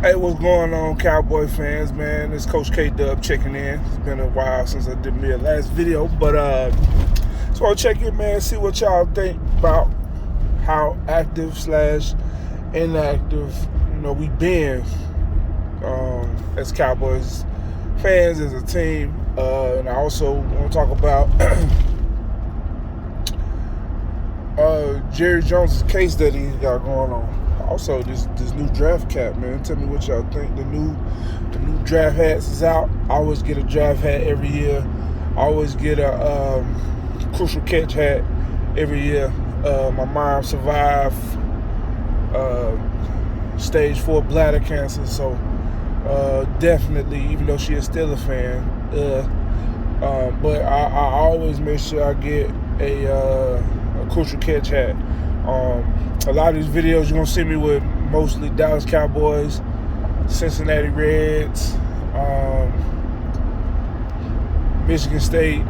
Hey, what's going on, Cowboy fans, man? It's Coach K-Dub checking in. It's been a while since I did my last video, but just want to check in, man, see what y'all think about how active / inactive, we been as Cowboys fans, as a team. And I also want to talk about Jerry Jones' case that he got going on. Also, this new draft cap, man. Tell me what y'all think. The new draft hats is out. I always get a draft hat every year. I always get a crucial catch hat every year. My mom survived stage 4 bladder cancer, so definitely, even though she is still a fan, but I always make sure I get a crucial catch hat. A lot of these videos you're going to see me with mostly Dallas Cowboys, Cincinnati Reds, Michigan State,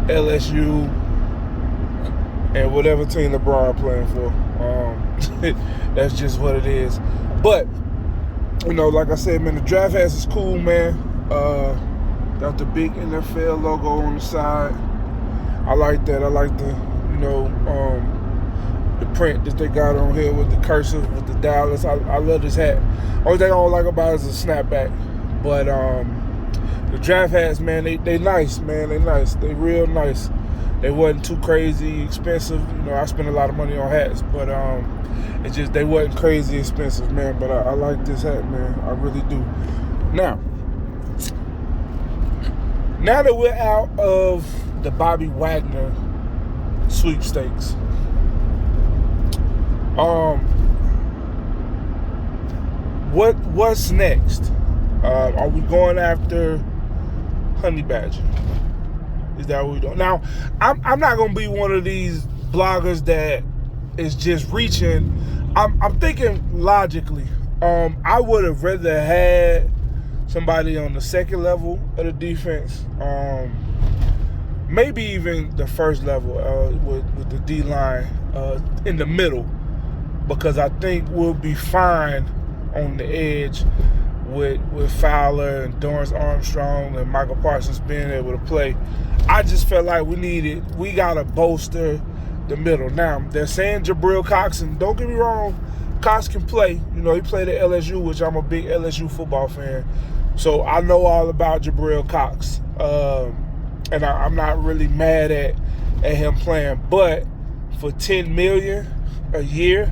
LSU, and whatever team LeBron playing for. That's just what it is. But, like I said, man, the draft hats is cool, man. Got the big NFL logo on the side. I like that. I like the print that they got on here with the cursive, with the Dallas. I love this hat. Only thing I don't like about it is the snapback. But the draft hats, man, they nice, man. They nice. They real nice. They wasn't too crazy expensive. I spent a lot of money on hats, but it's just they wasn't crazy expensive, man. But I like this hat, man. I really do. Now that we're out of the Bobby Wagner sweepstakes, what's next? Are we going after Honey Badger? Is that what we're doing? Now, I'm not gonna be one of these bloggers that is just reaching. I'm thinking logically. I would have rather had somebody on the second level of the defense, maybe even the first level with the D-line in the middle, because I think we'll be fine on the edge with Fowler and Dorrance Armstrong and Michael Parsons being able to play. I just felt like we got to bolster the middle. Now, they're saying Jabril Cox, and don't get me wrong, Cox can play. He played at LSU, which I'm a big LSU football fan. So I know all about Jabril Cox. And I'm not really mad at him playing. But for $10 million a year,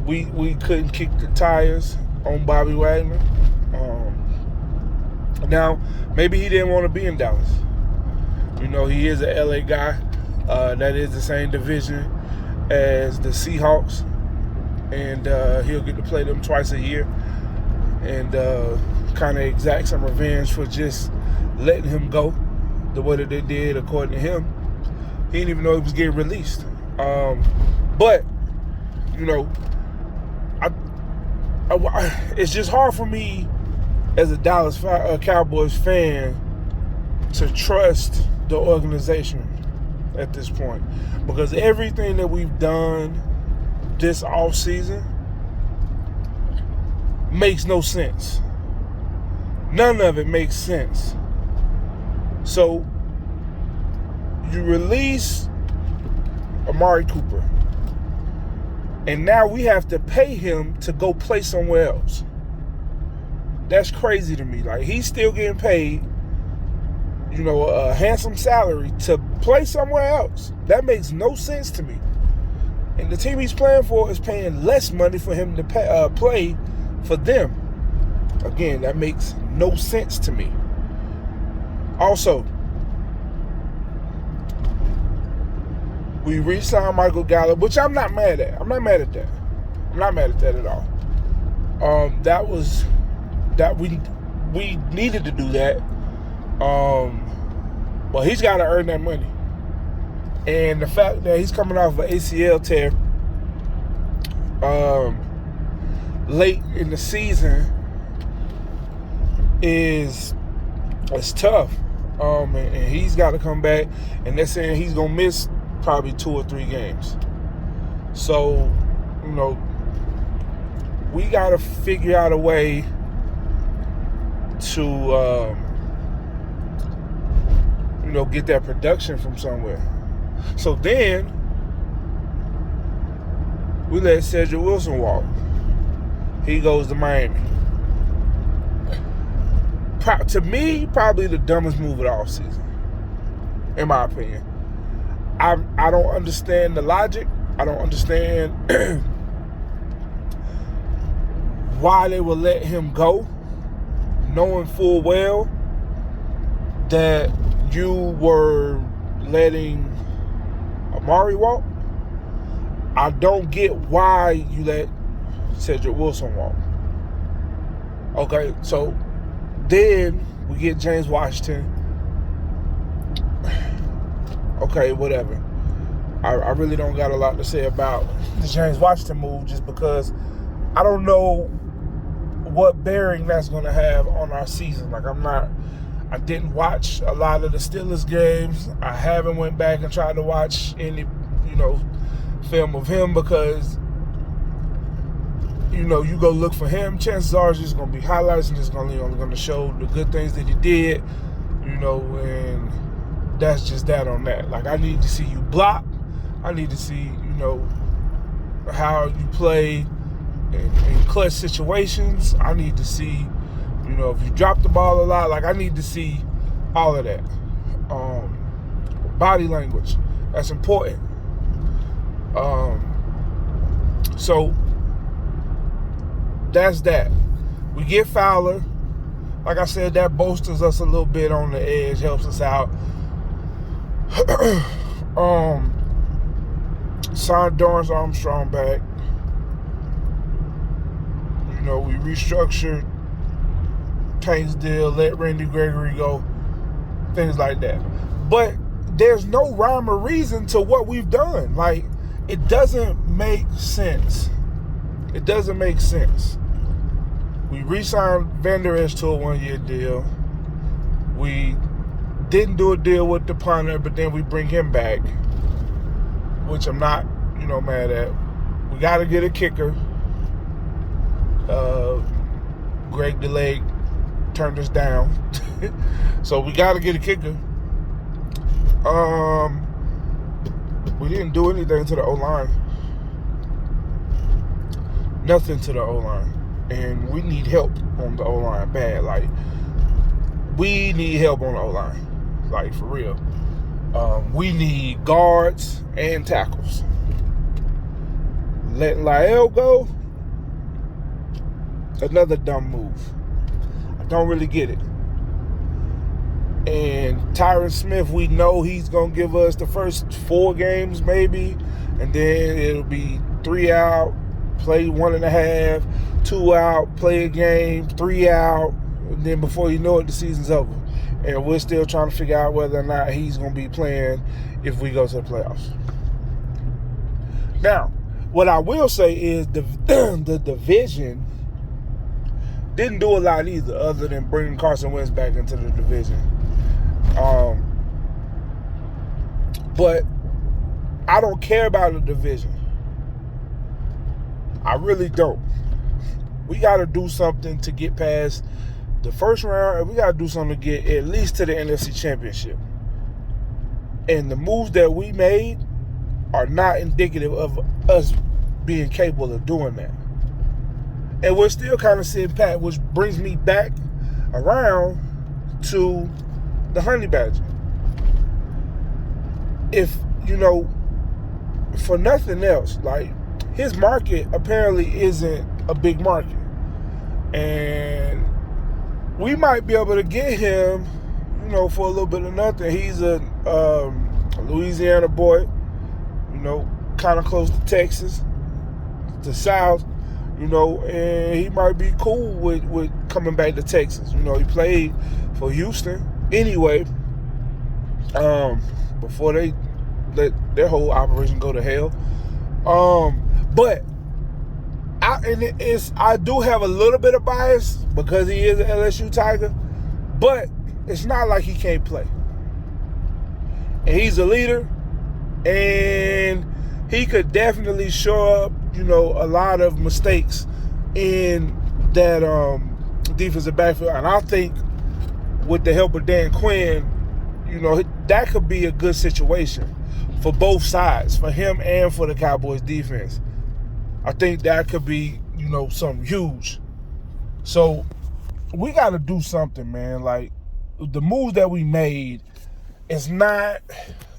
we couldn't kick the tires on Bobby Wagner. Now, maybe he didn't want to be in Dallas. He is an LA guy. That is the same division as the Seahawks. And he'll get to play them twice a year. And kind of exact some revenge for just letting him go the way that they did, according to him. He didn't even know he was getting released. But, it's just hard for me as a Dallas Cowboys fan to trust the organization at this point, because everything that we've done this offseason makes no sense. None of it makes sense. So you release Amari Cooper, and now we have to pay him to go play somewhere else. That's crazy to me. Like, he's still getting paid, a handsome salary to play somewhere else. That makes no sense to me. And the team he's playing for is paying less money for him to play for them. Again, that makes no sense to me. Also, we re-signed Michael Gallup, which I'm not mad at. I'm not mad at that. I'm not mad at that at all. We needed to do that. But he's got to earn that money. And the fact that he's coming off an ACL tear late in the season is tough. And he's got to come back. And they're saying he's going to miss probably 2 or 3 games. So, we got to figure out a way to, get that production from somewhere. So then we let Cedric Wilson walk. He goes to Miami. To me, probably the dumbest move of the offseason, in my opinion. I don't understand the logic. I don't understand why they would let him go, knowing full well that you were letting Amari walk. I don't get why you let Cedric Wilson walk. Okay, so then we get James Washington. Okay, whatever. I really don't got a lot to say about the James Washington move, just because I don't know what bearing that's going to have on our season. Like, I didn't watch a lot of the Steelers games. I haven't went back and tried to watch any, film of him, because, you go look for him. Chances are it's just going to be highlights, and it's only going to show the good things that he did, and that's just that on that. Like, I need to see you block. I need to see, how you play in clutch situations. I need to see, if you drop the ball a lot. Like, I need to see all of that. Body language, that's important. So that's that. We get Fowler. Like I said, that bolsters us a little bit on the edge, helps us out. Signed Dorrance Armstrong back. We restructured Tank's deal, let Randy Gregory go, things like that. But there's no rhyme or reason to what we've done. Like, it doesn't make sense. It doesn't make sense. We re-signed Vander Esch to a 1-year deal. We didn't do a deal with the punter, but then we bring him back, which I'm not, mad at. We got to get a kicker. Greg DeLay turned us down. So we got to get a kicker. We didn't do anything to the O-line. Nothing to the O-line. And we need help on the O-line bad. Like, we need help on the O-line. Like, for real. We need guards and tackles. Letting Lyle go, another dumb move. I don't really get it. And Tyron Smith, we know he's going to give us the first 4 games maybe, and then it'll be 3 out, play 1.5, 2 out, play a game, 3 out, and then before you know it, the season's over. And we're still trying to figure out whether or not he's going to be playing if we go to the playoffs. Now, what I will say is the division didn't do a lot either, other than bringing Carson Wentz back into the division. But I don't care about the division. I really don't. We got to do something to get past the first round, and we got to do something to get at least to the NFC Championship. And the moves that we made are not indicative of us being capable of doing that. And we're still kind of sitting pat, which brings me back around to the Honey Badger. If, for nothing else, like, his market apparently isn't a big market. And we might be able to get him, for a little bit of nothing. He's a Louisiana boy, kind of close to Texas, the South, and he might be cool with coming back to Texas. He played for Houston anyway, before they let their whole operation go to hell. But I do have a little bit of bias because he is an LSU Tiger, but it's not like he can't play. And he's a leader, and he could definitely show up, a lot of mistakes in that defensive backfield. And I think with the help of Dan Quinn, that could be a good situation for both sides, for him and for the Cowboys defense. I think that could be, something huge. So we got to do something, man. Like, the moves that we made, it's not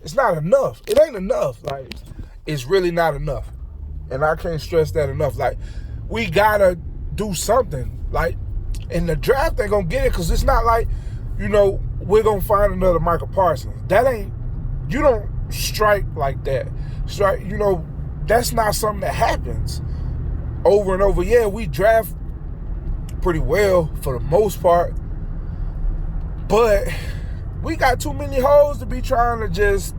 enough. It ain't enough. Like, it's really not enough. And I can't stress that enough. Like, we got to do something. Like, in the draft, they're going to get it, because it's not like, we're going to find another Michael Parsons. You don't strike like that. That's not something that happens over and over. Yeah, we draft pretty well for the most part, but we got too many holes to be trying to just,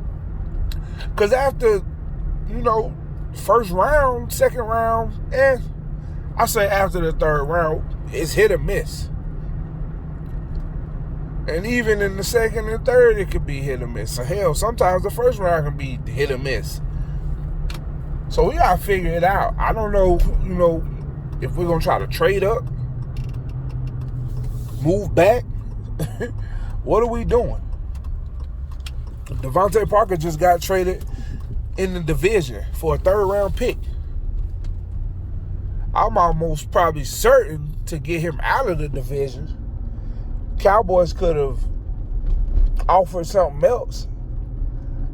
because after, first round, second round, and I say after the third round, it's hit or miss. And even in the second and third, it could be hit or miss. So hell, sometimes the first round can be hit or miss. So we gotta figure it out. I don't know, if we're gonna try to trade up, move back. What are we doing? Devontae Parker just got traded in the division for a third-round pick. I'm almost probably certain to get him out of the division. Cowboys could have offered something else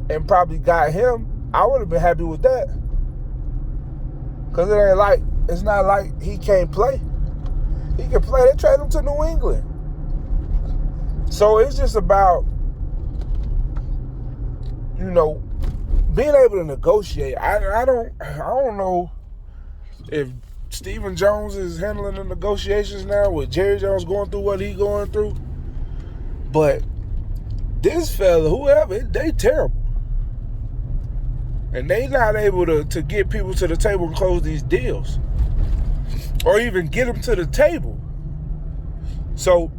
and probably got him. I would have been happy with that. Because it's not like he can't play. He can play. They trade him to New England. So it's just about, being able to negotiate. I don't know if Stephen Jones is handling the negotiations now with Jerry Jones going through what he's going through. But this fella, whoever, they terrible. And they not able to get people to the table and close these deals. Or even get them to the table. So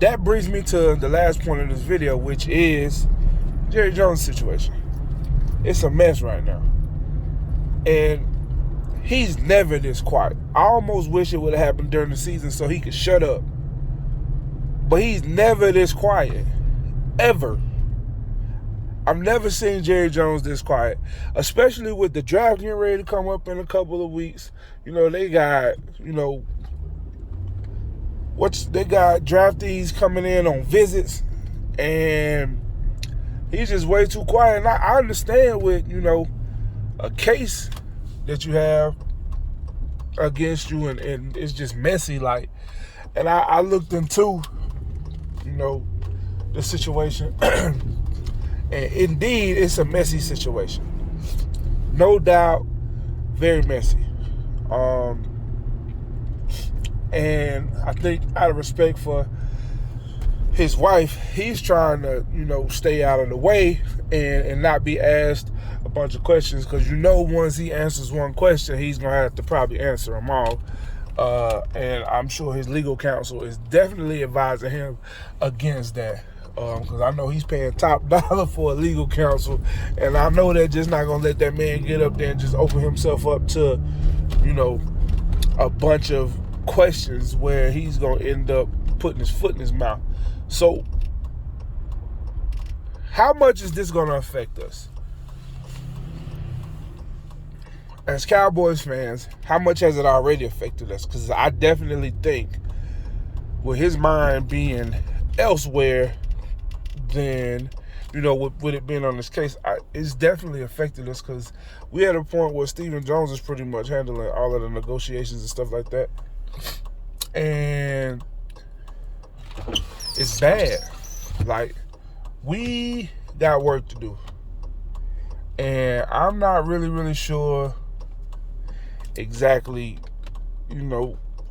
that brings me to the last point of this video, which is Jerry Jones' situation. It's a mess right now. And he's never this quiet. I almost wish it would have happened during the season so he could shut up. But he's never this quiet. Ever. I've never seen Jerry Jones this quiet. Especially with the draft getting ready to come up in a couple of weeks. They got, they got draftees coming in on visits. And he's just way too quiet. And I understand with, a case that you have against you, and it's just messy. Like, and I looked into, the situation, and indeed, it's a messy situation. No doubt, very messy. And I think out of respect for his wife, he's trying to, stay out of the way and not be asked a bunch of questions, because once he answers one question, he's going to have to probably answer them all. And I'm sure his legal counsel is definitely advising him against that. Because I know he's paying top dollar for a legal counsel, and I know they're just not going to let that man get up there and just open himself up to, a bunch of questions where he's going to end up putting his foot in his mouth. So, how much is this going to affect us? As Cowboys fans, how much has it already affected us? Because I definitely think, with his mind being elsewhere than, with it being on this case, it's definitely affected us, because we had a point where Stephen Jones is pretty much handling all of the negotiations and stuff like that. And it's bad. Like, we got work to do. And I'm not really sure exactly,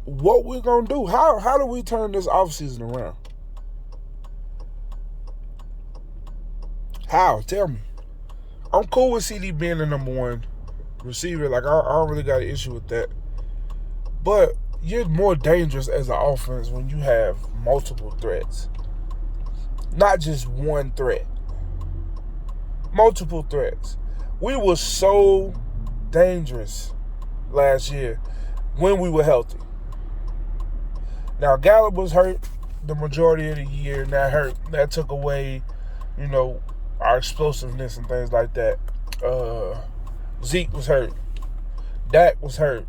what we're going to do. How do we turn this offseason around? How? Tell me. I'm cool with CD being the number one receiver. Like, I don't really got an issue with that. But you're more dangerous as an offense when you have multiple threats. Not just one threat. Multiple threats. We were so dangerous last year when we were healthy. Now, Gallup was hurt the majority of the year, and that took away, our explosiveness and things like that. Zeke was hurt. Dak was hurt.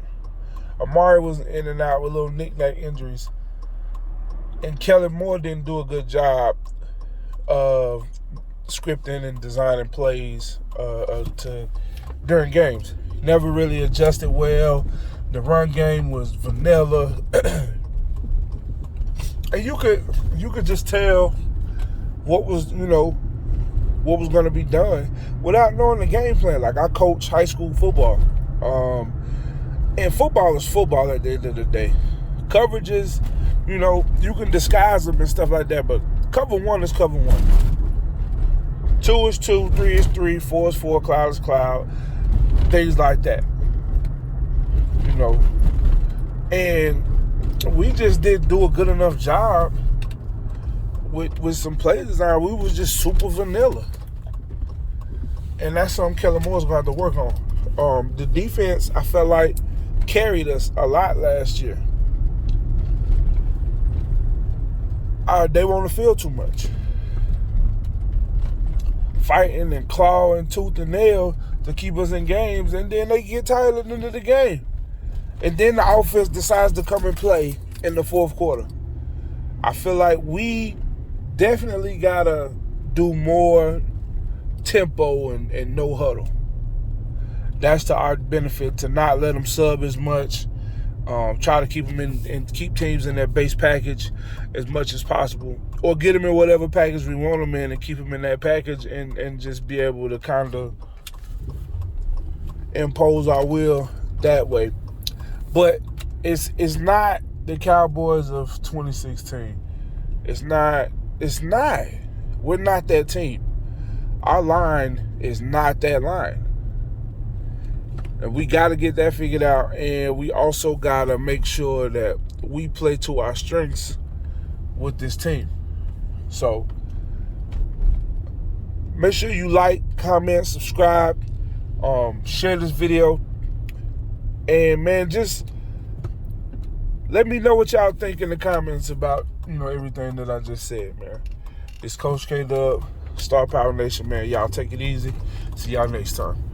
Amari was in and out with little knick-knack injuries. And Kellen Moore didn't do a good job of scripting and designing plays during games. Never really adjusted well. The run game was vanilla. And you could just tell what was going to be done without knowing the game plan. Like, I coach high school football. And football is football at the end of the day. Coverages, you can disguise them and stuff like that, but cover one is cover one. 2 is 2, 3 is 3, 4 is 4, cloud is cloud. Things like that. And we just didn't do a good enough job with some play design. We was just super vanilla. And that's something Kellen Moore's going to have to work on. The defense, I felt like, carried us a lot last year. They were on the field too much. Fighting and clawing tooth and nail to keep us in games, and then they get tired at the end of the game. And then the offense decides to come and play in the fourth quarter. I feel like we definitely got to do more tempo and no huddle. That's to our benefit, to not let them sub as much. Try to keep them in and keep teams in their base package as much as possible, or get them in whatever package we want them in and keep them in that package, and just be able to kind of impose our will that way. But it's not the Cowboys of 2016. It's not. We're not that team. Our line is not that line. And we got to get that figured out, and we also got to make sure that we play to our strengths with this team. So make sure you like, comment, subscribe, share this video, and man, just let me know what y'all think in the comments about everything that I just said, man. It's Coach K Dub, Star Power Nation, man. Y'all take it easy. See y'all next time.